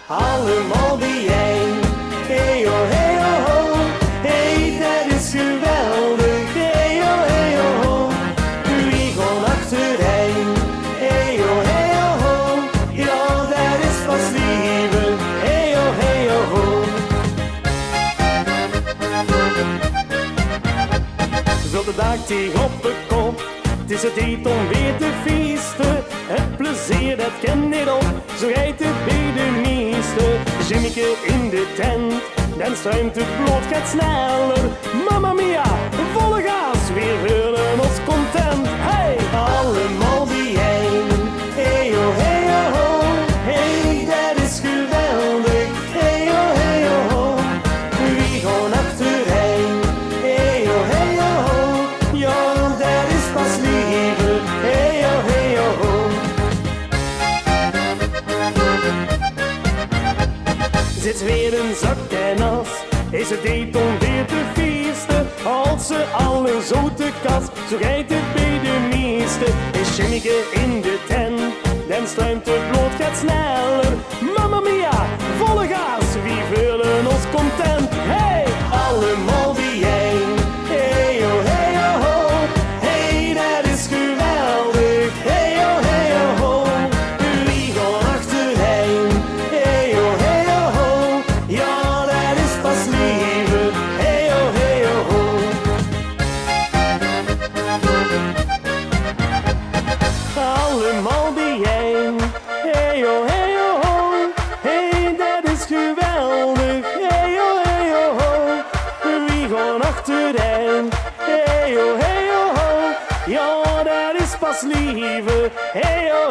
Allemaal bijeen, hey oh hey oh ho, hey dat is geweldig, hey oh hey oh ho. Wie gewoon achtereen, hey oh hey oh ho, ja dat is pas lieve, hey oh hey oh ho. Zo de dag tegen op de kop, het is het tijd om weer te feesten. Het plezier dat ken niet op, zo rijdt het bij de meeste. Jimmeke in de tent, dan struimt het bloed gaat sneller. Mamma mia, volle gas, weer willen ons content. Hey, allemaal bijeen, hey oh hey oh ho, hey dat is geweldig, hey oh hey oh ho. Wie gewoon achtereen, hey oh hey oh ho, ja dat is pas lieve, hey oh hey oh ho. Zit weer een zak en as, is het tijd om weer te feesten. Als ze allen zo te kast, zo rijdt het bij de meeste. Is Jimmeke in de tent, dan struimt het bloed gaat sneller. Mamma mia, volle gas, wie willen ons content? Hey, allemaal bijeen, hey oh hey oh ho, hey dat is geweldig, hey oh hey oh ho. Wie gewoon achterheen, hey oh hey oh ho, ja dat is pas lieve, hey oh hey oh ho. Allemaal bijeen, hey oh hey oh ho, hey dat is geweldig, hey oh hey oh ho. Wie gewoon achterheen, hey oh hey oh ho, ja dat is pas lieve, hey oh